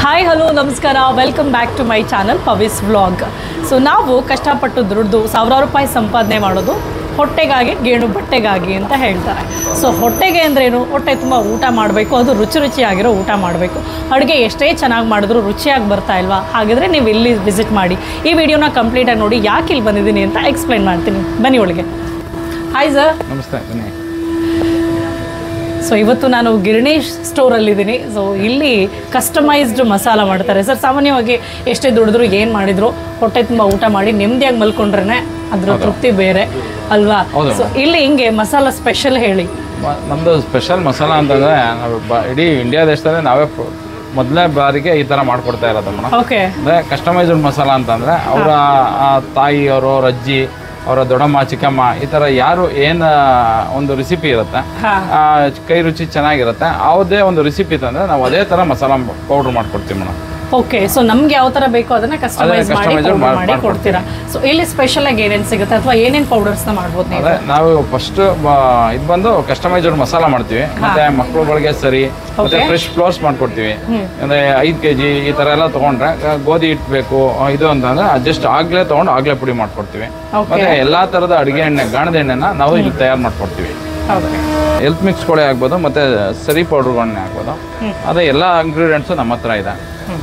Hi hello ನಮಸ್ಕಾರ welcome back to my channel Pavi's vlog. So ನಾವು ಕಷ್ಟಪಟ್ಟು ದುಡ್ದು ಸಾವಿರಾರು ರೂಪಾಯಿ ಸಂಪಾದನೆ ಮಾಡೋದು ಹೊಟ್ಟೆಗಾಗಿ ಗೇಣು ಬಟ್ಟೆಗಾಗಿ ಅಂತ ಹೇಳ್ತಾರೆ. ಸೊ ಹೊಟ್ಟೆಗೆ ಅಂದ್ರೇನು, ಹೊಟ್ಟೆ ತುಂಬ ಊಟ ಮಾಡಬೇಕು, ಅದು ರುಚಿಯಾಗಿರೋ ಊಟ ಮಾಡಬೇಕು. ಅಡುಗೆ ಎಷ್ಟೇ ಚೆನ್ನಾಗಿ ಮಾಡಿದ್ರು ರುಚಿಯಾಗಿ ಬರ್ತಾ ಇಲ್ವಾ? ಹಾಗಿದ್ರೆ ನೀವು ಇಲ್ಲಿ ವಿಸಿಟ್ ಮಾಡಿ. ಈ ವಿಡಿಯೋನ ಕಂಪ್ಲೀಟಾಗಿ ನೋಡಿ ಯಾಕೆ ಇಲ್ಲಿ ಬಂದಿದ್ದೀನಿ ಅಂತ ಎಕ್ಸ್ಪ್ಲೈನ್ ಮಾಡ್ತೀನಿ. ಬನ್ನಿ ಒಳಗೆ. Hi sir. ನಮಸ್ತೆ. ಬನ್ನಿ. ಸೊ ಇವತ್ತು ನಾನು ಗಿರಣಿ ಸ್ಟೋರಲ್ಲಿದ್ದೀನಿ. ಸೊ ಇಲ್ಲಿ ಕಸ್ಟಮೈಸ್ಡ್ ಮಸಾಲ ಮಾಡ್ತಾರೆ ಸರ್. ಸಾಮಾನ್ಯವಾಗಿ ಎಷ್ಟೇ ದುಡಿದ್ರು ಏನು ಮಾಡಿದ್ರು ಹೊಟ್ಟೆ ತುಂಬ ಊಟ ಮಾಡಿ ನೆಮ್ಮದಿಯಾಗಿ ಮಲ್ಕೊಂಡ್ರೆ ಅದ್ರ ತೃಪ್ತಿ ಬೇರೆ ಅಲ್ವಾ? ಸೊ ಇಲ್ಲಿ ಹಿಂಗೆ ಮಸಾಲ ಸ್ಪೆಷಲ್ ಹೇಳಿ. ನಮ್ಮದು ಸ್ಪೆಷಲ್ ಮಸಾಲ ಅಂತಂದರೆ ನಾವು ಇಡೀ ಇಂಡಿಯಾ ದೇಶದಲ್ಲಿ ನಾವೇ ಮೊದಲನೇ ಬಾರಿಗೆ ಈ ಥರ ಮಾಡ್ಕೊಡ್ತಾ ಇರೋದು ಮೇಡಮ್. ಓಕೆ. ಅಂದರೆ ಕಸ್ಟಮೈಸ್ಡ್ ಮಸಾಲ ಅಂತಂದರೆ ಅವರ ತಾಯಿಯವರು, ಅವ್ರ ಅಜ್ಜಿ, ಅವರ ದೊಡ್ಡಮ್ಮ, ಚಿಕ್ಕಮ್ಮ, ಈ ಥರ ಯಾರು ಏನು ಒಂದು ರೆಸಿಪಿ ಇರುತ್ತೆ, ಕೈ ರುಚಿ ಚೆನ್ನಾಗಿರುತ್ತೆ, ಯಾವುದೇ ಒಂದು ರೆಸಿಪಿ ತಂದರೆ ನಾವು ಅದೇ ಥರ ಮಸಾಲ ಪೌಡ್ರ್ ಮಾಡ್ಕೊಡ್ತೀವಿ ಮೇಡಮ್. ಓಕೆ. ಸೊ ನಮ್ಗೆ ಯಾವ ಥರ ಬೇಕೋ ಅದನ್ನ ಕಸ್ಟಮೈಸ್ ಮಾಡಿ ಕೊಡ್ತೀರಾ. ಸೊ ಇಲ್ಲಿ ಸ್ಪೆಷಲ್ ಆಗಿ ಏನೇನು ಸಿಗುತ್ತೆ ಅಥವಾ ಏನೇನು ಪೌಡರ್ಸ್ನ ಮಾಡ್ಬೋದು ನೀವು? ಅದೇ ನಾವು ಫಸ್ಟ್ ಇದು ಬಂದು ಕಸ್ಟಮೈಸ್ಡ್ ಮಸಾಲ ಮಾಡ್ತೀವಿ, ಮತ್ತೆ ಮಕ್ಕಳುಗಳಿಗೆ ಸರಿ, ಮತ್ತೆ ಫ್ರೆಶ್ ಫ್ಲೋರ್ಸ್ ಮಾಡ್ಕೊಡ್ತೀವಿ. ಅಂದ್ರೆ 5 kg ಈ ತರ ಎಲ್ಲ ತಗೊಂಡ್ರೆ ಗೋಧಿ ಹಿಟ್ಟು ಬೇಕು ಇದು ಅಂತಂದ್ರೆ ಜಸ್ಟ್ ಆಗ್ಲೇ ತಗೊಂಡು ಆಗ್ಲೇ ಪುಡಿ ಮಾಡ್ಕೊಡ್ತೀವಿ. ಮತ್ತೆ ಎಲ್ಲಾ ತರದ ಅಡಿಗೆ ಎಣ್ಣೆ, ಗಾಣದ ಎಣ್ಣೆನ ನಾವು ಇಲ್ಲಿ ತಯಾರು ಮಾಡ್ಕೊಡ್ತೀವಿ. ಹೆಲ್ತ್ ಮಿಕ್ಸ್ಗಳೇ ಆಗ್ಬೋದು, ಮತ್ತೆ ಸರಿ ಪೌಡರ್ಗಳನ್ನೇ ಆಗ್ಬೋದು. ಅದೇ ಎಲ್ಲ ಇಂಗ್ರೀಡಿಯೆಂಟ್ಸು ನಮ್ಮ ಹತ್ರ ಇದೆ.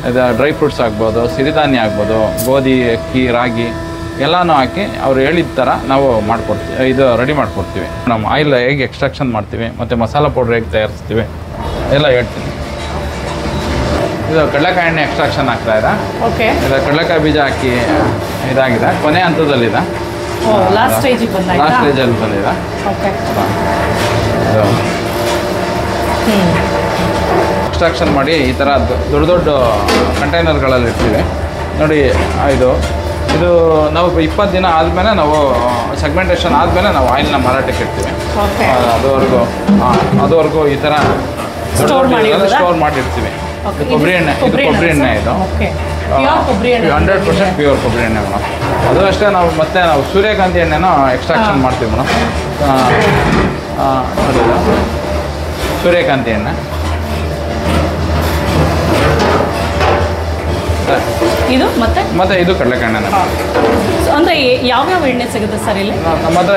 ಇದು ಡ್ರೈ ಫ್ರೂಟ್ಸ್ ಆಗ್ಬೋದು, ಸಿರಿಧಾನ್ಯ ಆಗ್ಬೋದು, ಗೋಧಿ, ಅಕ್ಕಿ, ರಾಗಿ ಎಲ್ಲನೂ ಹಾಕಿ ಅವ್ರು ಹೇಳಿದ ಥರ ನಾವು ಮಾಡ್ಕೊಡ್ತೀವಿ, ಇದು ರೆಡಿ ಮಾಡ್ಕೊಡ್ತೀವಿ. ನಮ್ಮ ಆಯಿಲ್ ಹೇಗೆ ಎಕ್ಸ್ಟ್ರಾಕ್ಷನ್ ಮಾಡ್ತೀವಿ, ಮತ್ತು ಮಸಾಲ ಪೌಡ್ರ್ ಹೇಗೆ ತಯಾರಿಸ್ತೀವಿ ಎಲ್ಲ ಹೇಳ್ತೀನಿ. ಇದು ಕಡಲೆಕಾಯಿ ಎಣ್ಣೆ ಎಕ್ಸ್ಟ್ರಾಕ್ಷನ್ ಆಗ್ತಾ ಇದೆ. ಇದು ಕಡಲೆಕಾಯಿ ಬೀಜ ಹಾಕಿ ಇದಾಗಿದೆ, ಕೊನೆ ಹಂತದಲ್ಲಿದೆ. ಲಾಸ್ಟ್ ಸ್ಟೇಜಲ್ಲಿ ಬಂದಿದೆ. ಎಕ್ಸ್ಟ್ರಾಕ್ಷನ್ ಮಾಡಿ ಈ ಥರ ದೊಡ್ಡ ದೊಡ್ಡ ಕಂಟೈನರ್ಗಳಲ್ಲಿ ಇರ್ತೀವಿ ನೋಡಿ. ಇದು ನಾವು 20 ದಿನ ಆದಮೇಲೆ ನಾವು ಸೆಗ್ಮೆಂಟೇಷನ್ ಆದಮೇಲೆ ನಾವು ಆಯಿಲ್ನ ಮಾರಾಟಕ್ಕೆ ಇಡ್ತೀವಿ. ಅದುವರೆಗೂ ಈ ಥರ ಸ್ಟೋರ್ ಮಾಡಿರ್ತೀವಿ. ಕೊಬ್ಬರಿ ಎಣ್ಣೆ, ಇದು ಕೊಬ್ಬರಿ ಎಣ್ಣೆ, ಇದು 100% ಪ್ಯೂರ್ ಕೊಬ್ಬರಿ ಎಣ್ಣೆ ಮೇಡಮ್. ಅದು ಅಷ್ಟೇ. ನಾವು ಸೂರ್ಯಕಾಂತಿ ಎಣ್ಣೆನೂ ಎಕ್ಸ್ಟ್ರಾಕ್ಷನ್ ಮಾಡ್ತೀವಿ ಮೇಡಮ್. ಸೂರ್ಯಕಾಂತಿ ಎಣ್ಣೆ ಇದು ಮತ್ತೆ ಇದು ಕಡಲೆಕಾಯಿ ಎಣ್ಣೆ. ಅಂದ್ರೆ ಯಾವ್ಯಾವ ಎಣ್ಣೆ ಸಿಗುತ್ತೆ ಸರ್ ಇಲ್ಲಿ? ನಮ್ಮ ಹತ್ರ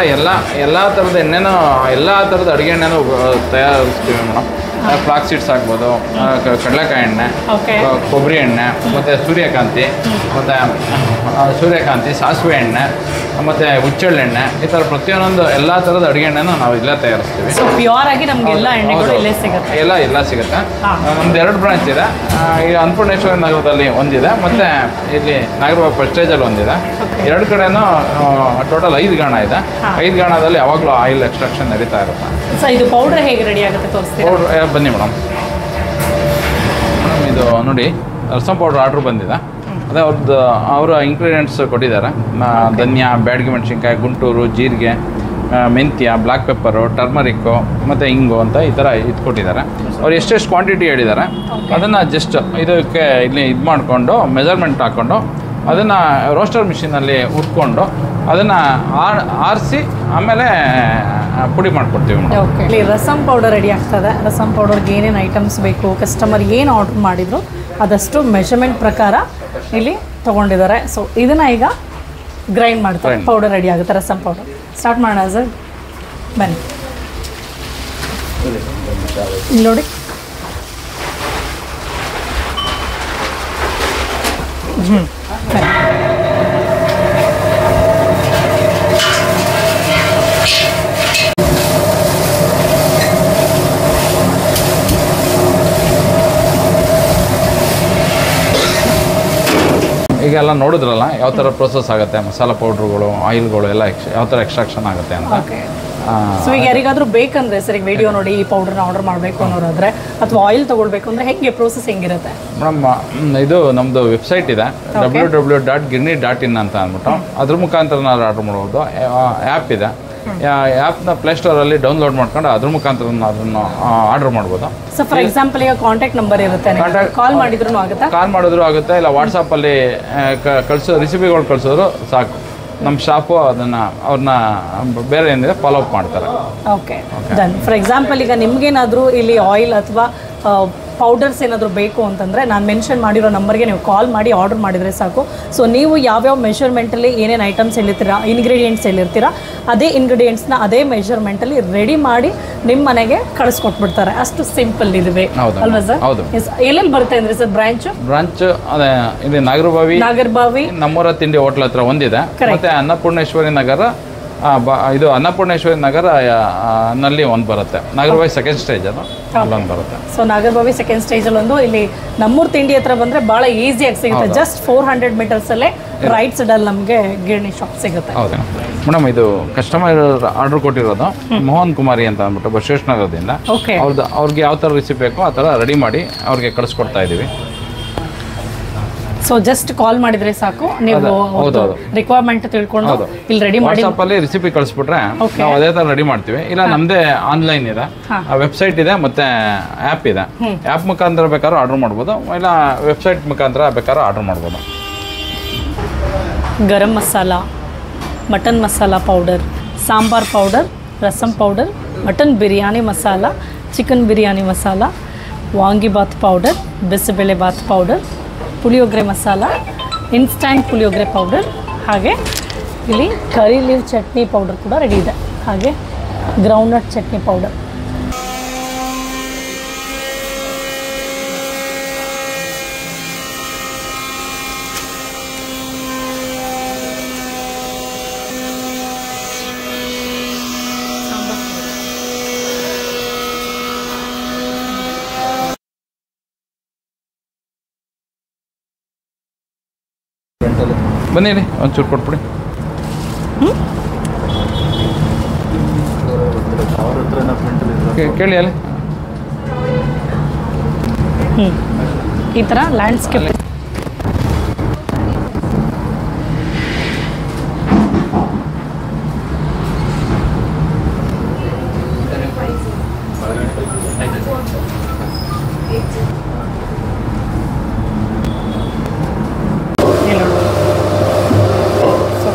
ಎಲ್ಲ ಥರದ ಎಣ್ಣೆನೂ, ಎಲ್ಲ ಥರದ ಅಡುಗೆ ಎಣ್ಣೆನೂ ತಯಾರಿಸ್ತೀವಿ ಮೇಡಮ್. ಫ್ಲಾಕ್ ಸೀಡ್ಸ್ ಆಗ್ಬೋದು, ಕಡಲೆಕಾಯಿ ಎಣ್ಣೆ, ಕೊಬ್ಬರಿ ಎಣ್ಣೆ, ಮತ್ತು ಸೂರ್ಯಕಾಂತಿ, ಸಾಸಿವೆ ಎಣ್ಣೆ, ಮತ್ತು ಹುಚ್ಚೆಳ್ಳೆಣ್ಣೆ, ಈ ಥರ ಪ್ರತಿಯೊಂದು ಎಲ್ಲ ಥರದ ಅಡುಗೆ ಎಣ್ಣೆನೂ ನಾವು ಇಲ್ಲೇ ತಯಾರಿಸ್ತೀವಿ. ಪ್ಯೂರ್ ಆಗಿ ನಮ್ಗೆ ಎಲ್ಲ ಎಣ್ಣೆಗಳು ಇಲ್ಲೇ ಸಿಗುತ್ತೆ. ಎಲ್ಲ ಸಿಗುತ್ತೆ. ನಮ್ದು 2 ಬ್ರಾಂಚ್ ಇದೆ. ಈಗ ಅನ್ನಪೂರ್ಣೇಶ್ವರಿ ನಗರದಲ್ಲಿ ಒಂದಿದೆ, ಮತ್ತು ಇಲ್ಲಿ ನಾಗರಬಾಬು ಫಸ್ಟ್ ಸ್ಟೇಜಲ್ಲಿ ಒಂದಿದೆ. 2 ಕಡೆನೂ ಟೋಟಲ್ 5 ಗಾಣ ಇದೆ. 5 ಗಾಣದಲ್ಲಿ ಯಾವಾಗಲೂ ಆಯಿಲ್ ಎಕ್ಸ್ಟ್ರಾಕ್ಷನ್ ನಡೀತಾ ಇರುತ್ತೆ. ಇದು ಪೌಡರ್ ಹೇಗೆ ರೆಡಿ ಆಗುತ್ತೆ ತೋರಿಸ್ತೀರಾ? ಪೌಡ್ರ್ ಬನ್ನಿ ಮೇಡಮ್. ಇದು ನೋಡಿ, ರಸಂ ಪೌಡ್ರ್ ಆರ್ಡ್ರ್ ಬಂದಿದೆ. ಅದೇ ಅವರ ಇಂಗ್ರೀಡಿಯೆಂಟ್ಸ್ ಕೊಟ್ಟಿದ್ದಾರೆ. ಧನ್ಯ, ಬ್ಯಾಡಗಿ ಮೆಣಸಿನ್ಕಾಯಿ, ಗುಂಟೂರು, ಜೀರಿಗೆ, ಮೆಂತ್ಯ, ಬ್ಲ್ಯಾಕ್ ಪೆಪ್ಪರು, ಟರ್ಮರಿಕ್ಕು ಮತ್ತು ಇಂಗು ಅಂತ ಈ ಥರ ಇದು ಕೊಟ್ಟಿದ್ದಾರೆ. ಅವ್ರು ಎಷ್ಟೆಷ್ಟು ಕ್ವಾಂಟಿಟಿ ಹೇಳಿದ್ದಾರೆ ಅದನ್ನು ಜಸ್ಟ್ ಇದಕ್ಕೆ ಇಲ್ಲಿ ಇದು ಮಾಡಿಕೊಂಡು ಮೆಜರ್ಮೆಂಟ್ ಹಾಕ್ಕೊಂಡು ಅದನ್ನು ರೋಸ್ಟರ್ ಮಿಷಿನಲ್ಲಿ ಹುರ್ಕೊಂಡು ಅದನ್ನು ಆರಿಸಿ ಆಮೇಲೆ ಪುಡಿ ಮಾಡ್ಕೊಡ್ತೀವಿ ಮೇಡಮ್. ಇಲ್ಲಿ ರಸಂ ಪೌಡರ್ ರೆಡಿ ಆಗ್ತದೆ. ರಸಂ ಪೌಡರ್ಗೆ ಏನೇನು ಐಟಮ್ಸ್ ಬೇಕು, ಕಸ್ಟಮರ್ ಏನು ಆರ್ಡರ್ ಮಾಡಿದ್ರು ಅದಷ್ಟು ಮೆಷರ್ಮೆಂಟ್ ಪ್ರಕಾರ ಇಲ್ಲಿ ತೊಗೊಂಡಿದ್ದಾರೆ. ಸೊ ಇದನ್ನು ಈಗ ಗ್ರೈಂಡ್ ಮಾಡ್ತಾರೆ, ಪೌಡರ್ ರೆಡಿ ಆಗುತ್ತೆ. ರಸಂ ಪೌಡರ್ ಸ್ಟಾರ್ಟ್ ಮಾಡೋಣ ಸರ್. ಬನ್ನಿ ಇಲ್ಲಿ ನೋಡಿ. ಈಗೆಲ್ಲ ನೋಡಿದ್ರಲ್ಲ ಯಾವ ಥರ ಪ್ರೋಸೆಸ್ ಆಗುತ್ತೆ, ಮಸಾಲ ಪೌಡ್ರುಗಳು, ಆಯಿಲ್ಗಳು ಎಲ್ಲ ಯಾವ ಥರ ಎಕ್ಸ್ಟ್ರಾಕ್ಷನ್ ಆಗುತ್ತೆ ಅಂತ. ಸೊ ಈಗ ಯಾರಿಗಾದ್ರೂ ಬೇಕಂದ್ರೆ ಸರ್, ಈಗ ವಿಡಿಯೋ ನೋಡಿ ಈ ಪೌಡರ್ನ ಆರ್ಡರ್ ಮಾಡಬೇಕು ಅನ್ನೋರಾದ್ರೆ ಅಥವಾ ಆಯಿಲ್ ತೊಗೊಳ್ಬೇಕು ಅಂದರೆ ಹೆಂಗೆ ಪ್ರೋಸೆಸ್ ಹೆಂಗಿರುತ್ತೆ ಮೇಡಮ್? ಇದು ನಮ್ಮದು ವೆಬ್ಸೈಟ್ ಇದೆ, www.girni.in ಅಂತ ಅಂದ್ಬಿಟ್ಟು. ಅದ್ರ ಮುಖಾಂತರ ನಾವು ಆರ್ಡರ್ ಮಾಡ್ಬೋದು. ಆ್ಯಪ್ ಇದೆ, ಆ್ಯಪ್ನ ಪ್ಲೇಸ್ಟೋರಲ್ಲಿ ಡೌನ್ಲೋಡ್ ಮಾಡ್ಕೊಂಡು ಅದ್ರ ಮುಖಾಂತರ ಅದನ್ನು ಆರ್ಡರ್ ಮಾಡ್ಬೋದು. ಸೊ ಫಾರ್ ಎಕ್ಸಾಂಪಲ್ ಈಗ ಕಾಂಟ್ಯಾಕ್ಟ್ ನಂಬರ್ ಇರುತ್ತೆ, ಕಾಲ್ ಮಾಡಿದ್ರು ಆಗುತ್ತಾ? ಕಾಲ್ ಮಾಡಿದ್ರು ಆಗುತ್ತೆ, ಇಲ್ಲ ವಾಟ್ಸಪ್ಪಲ್ಲಿ ರೆಸಿಪಿಗಳು ಕಳಿಸಿದ್ರು ಸಾಕು. ನಮ್ಮ ಶಾಪು ಅದನ್ನು ಅವ್ರನ್ನ ಬೇರೆ ಏನಿದೆ ಫಾಲೋ ಅಪ್ ಮಾಡ್ತಾರೆ. Okay done. ಫಾರ್ ಎಕ್ಸಾಂಪಲ್ ಈಗ ನಿಮಗೇನಾದರೂ ಇಲ್ಲಿ ಆಯಿಲ್ ಅಥವಾ ಪೌಡರ್ಸ್ ಏನಾದರೂ ಬೇಕು ಅಂತಂದರೆ ನಾನು ಮೆನ್ಷನ್ ಮಾಡಿರೋ ನಂಬರ್ಗೆ ನೀವು ಕಾಲ್ ಮಾಡಿ ಆರ್ಡರ್ ಮಾಡಿದರೆ ಸಾಕು. ಸೊ ನೀವು ಯಾವ್ಯಾವ ಮೆಷರ್ಮೆಂಟಲ್ಲಿ ಏನೇನು ಐಟಮ್ಸ್ ಹೇಳಿರ್ತೀರಾ, ಇಂಗ್ರೀಡಿಯೆಂಟ್ಸ್ ಹೇಳಿರ್ತೀರಾ, ಅದೇ ಇಂಗ್ರೀಡಿಯೆಂಟ್ಸ್ನ ಅದೇ ಮೆಷರ್ಮೆಂಟಲ್ಲಿ ರೆಡಿ ಮಾಡಿ ನಿಮ್ಮ ಮನೆಗೆ ಕಳಿಸ್ಕೊಟ್ಬಿಡ್ತಾರೆ. ಅಷ್ಟು ಸಿಂಪಲ್ ಇದುವೆ ಅಲ್ವಾ ಸರ್? ಎಲ್ಲೆಲ್ಲಿ ಬರುತ್ತೆ ಅಂದರೆ ಸರ್ ಬ್ರಾಂಚ್ ಅದೇ ಇಲ್ಲಿ ನಾಗರಬಾವಿ ನಮ್ಮೂರ ತಿಂಡಿ ಹೋಟ್ಲ್ ಹತ್ರ ಒಂದಿದೆ, ಮತ್ತೆ ಅನ್ನಪೂರ್ಣೇಶ್ವರಿ ನಗರ ಇದು ಅನ್ನಪೂರ್ಣೇಶ್ವರಿ ನಗರ ನಲ್ಲಿ ಒಂದು ಬರುತ್ತೆ. ನಾಗರಬಾವಿ ಸೆಕೆಂಡ್ ಸ್ಟೇಜ್ ಅಲ್ಲೊಂದು ಬರುತ್ತೆ. ಸೊ ನಾಗರಬಾವಿ ಸೆಕೆಂಡ್ ಸ್ಟೇಜಲ್ಲಿ ಒಂದು, ಇಲ್ಲಿ ನಮ್ಮೂರು ತಿಂಡಿ ಹತ್ರ ಬಂದರೆ ಭಾಳ ಈಸಿಯಾಗಿ ಸಿಗುತ್ತೆ. ಜಸ್ಟ್ 400 ಮೀಟರ್ಸಲ್ಲೇ ರೈಟ್ ಸೈಡಲ್ಲಿ ನಮಗೆ ಗಿರಣಿ ಶಾಪ್ ಸಿಗುತ್ತೆ. ಹೌದಾ ಮೇಡಮ್, ಇದು ಕಸ್ಟಮರ್ ಆರ್ಡರ್ ಕೊಟ್ಟಿರೋದು ಮೋಹನ್ ಕುಮಾರಿ ಅಂತ ಅಂದ್ಬಿಟ್ಟು ಬಸವೇಶ್ವರದಿಂದ. ಅವ್ರಿಗೆ ಯಾವ ಥರ ರೆಸಿಪಿ ಬೇಕೋ ಆ ಥರ ರೆಡಿ ಮಾಡಿ ಅವ್ರಿಗೆ ಕಳಿಸ್ಕೊಡ್ತಾ ಇದ್ದೀವಿ. ಸೊ ಜಸ್ಟ್ ಕಾಲ್ ಮಾಡಿದ್ರೆ ಸಾಕು, ನೀವು ರಿಕ್ವೈರ್ಮೆಂಟ್ ತಿಳ್ಕೊಂಡು ಇಲ್ಲಿ ರೆಡಿ ಮಾಡಿ ವಾಟ್ಸಪ್ಪಲ್ಲಿ ರೆಸಿಪಿ ಕಳಿಸ್ಬಿಟ್ರೆ ನಾವು ಅದೇ ಥರ ರೆಡಿ ಮಾಡ್ತೀವಿ. ಇಲ್ಲ ನಮ್ಮದೇ ಆನ್ಲೈನ್ ಇದೆ, ವೆಬ್ಸೈಟ್ ಇದೆ, ಮತ್ತೆ ಆ್ಯಪ್ ಇದೆ. ಆ್ಯಪ್ ಮುಖಾಂತರ ಬೇಕಾದ್ರೂ ಆರ್ಡರ್ ಮಾಡ್ಬೋದು, ಇಲ್ಲ ವೆಬ್ಸೈಟ್ ಮುಖಾಂತರ ಬೇಕಾದ್ರೂ ಆರ್ಡರ್ ಮಾಡ್ಬೋದು. Garam masala, mutton masala powder, sambar powder, rasam powder, mutton biryani masala, chicken biryani masala, vangibath powder, bisibele bath powder, puliyogare masala, instant puliyogare powder, ಹಾಗೆ ಇಲ್ಲಿ ಕರಿ ಲೀವ್ ಚಟ್ನಿ ಪೌಡರ್ ಕೂಡ ರೆಡಿ ಇದೆ, ಹಾಗೆ ಗ್ರೌಂಡ್ನಟ್ ಚಟ್ನಿ ಪೌಡರ್. ಬನ್ನಿ ಹೇಳಿ, ಒಂಚೂರು ಕೊಟ್ಬಿಡಿ. ಕೇಳಿ ಅಲ್ಲಿ ಈ ಥರ ಲ್ಯಾಂಡ್ಸ್ಕೇಪ್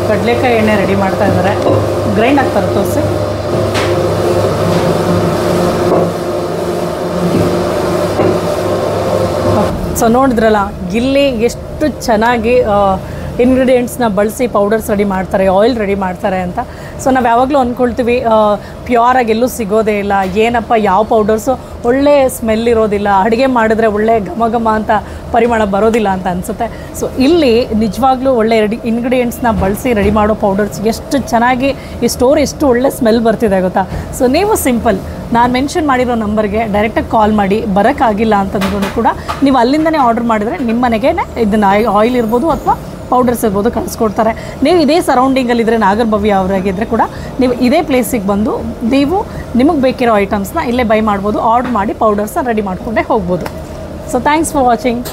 ಕಡಲೆಕಾಯಿ ಎಣ್ಣೆ ರೆಡಿ ಮಾಡ್ತಾ ಇದ್ದಾರೆ. ಗ್ರೈಂಡ್ ಆಗ್ತಾರೆ ತೋರಿಸಿ. ಸೊ ನೋಡಿದ್ರಲ್ಲ, ಇಲ್ಲಿ ಎಷ್ಟು ಚೆನ್ನಾಗಿ ಇಂಗ್ರೀಡಿಯೆಂಟ್ಸ್ನ ಬಳಸಿ ಪೌಡರ್ಸ್ ರೆಡಿ ಮಾಡ್ತಾರೆ, ಆಯಿಲ್ ರೆಡಿ ಮಾಡ್ತಾರೆ ಅಂತ. ಸೊ ನಾವು ಯಾವಾಗಲೂ ಅಂದ್ಕೊಳ್ತೀವಿ ಪ್ಯೂರಾಗಿ ಎಲ್ಲೂ ಸಿಗೋದೇ ಇಲ್ಲ, ಏನಪ್ಪ ಯಾವ ಪೌಡರ್ಸು ಒಳ್ಳೆ ಸ್ಮೆಲ್ ಇರೋದಿಲ್ಲ, ಅಡುಗೆ ಮಾಡಿದ್ರೆ ಒಳ್ಳೆ ಘಮ ಘಮ ಅಂತ ಪರಿಮಳ ಬರೋದಿಲ್ಲ ಅಂತ ಅನಿಸುತ್ತೆ. ಸೊ ಇಲ್ಲಿ ನಿಜವಾಗ್ಲೂ ಒಳ್ಳೆ ಇಂಗ್ರೀಡಿಯೆಂಟ್ಸ್ನ ಬಳಸಿ ರೆಡಿ ಮಾಡೋ ಪೌಡರ್ಸ್ ಎಷ್ಟು ಚೆನ್ನಾಗಿ ಈ ಸ್ಟೋರ್ ಎಷ್ಟು ಒಳ್ಳೆ ಸ್ಮೆಲ್ ಬರ್ತಿದೆ ಗೊತ್ತಾ. ಸೊ ನೀವು ಸಿಂಪಲ್ ನಾನು ಮೆನ್ಷನ್ ಮಾಡಿರೋ ನಂಬರ್ಗೆ ಡೈರೆಕ್ಟಾಗಿ ಕಾಲ್ ಮಾಡಿ, ಬರೋಕ್ಕಾಗಿಲ್ಲ ಅಂತಂದ್ರೂ ಕೂಡ ನೀವು ಅಲ್ಲಿಂದನೇ ಆರ್ಡರ್ ಮಾಡಿದರೆ ನಿಮ್ಮ ಮನೆಗೆ ಇದನ್ನು ಆಯಿಲ್ ಇರ್ಬೋದು ಅಥವಾ ಪೌಡರ್ಸ್ ಇರ್ಬೋದು ಕಳಿಸ್ಕೊಡ್ತಾರೆ. ನೀವು ಇದೇ ಸರೌಂಡಿಂಗಲ್ಲಿದ್ದರೆ ನಾಗರಬಾವಿ ಅವರಾಗಿದ್ದರೆ ಕೂಡ ನೀವು ಇದೇ ಪ್ಲೇಸಿಗೆ ಬಂದು ನೀವು ನಿಮಗೆ ಬೇಕಿರೋ ಐಟಮ್ಸ್ನ ಇಲ್ಲೇ ಬೈ ಮಾಡ್ಬೋದು, ಆರ್ಡರ್ ಮಾಡಿ ಪೌಡರ್ಸ್ನ ರೆಡಿ ಮಾಡಿಕೊಂಡೇ ಹೋಗ್ಬೋದು. So thanks for watching.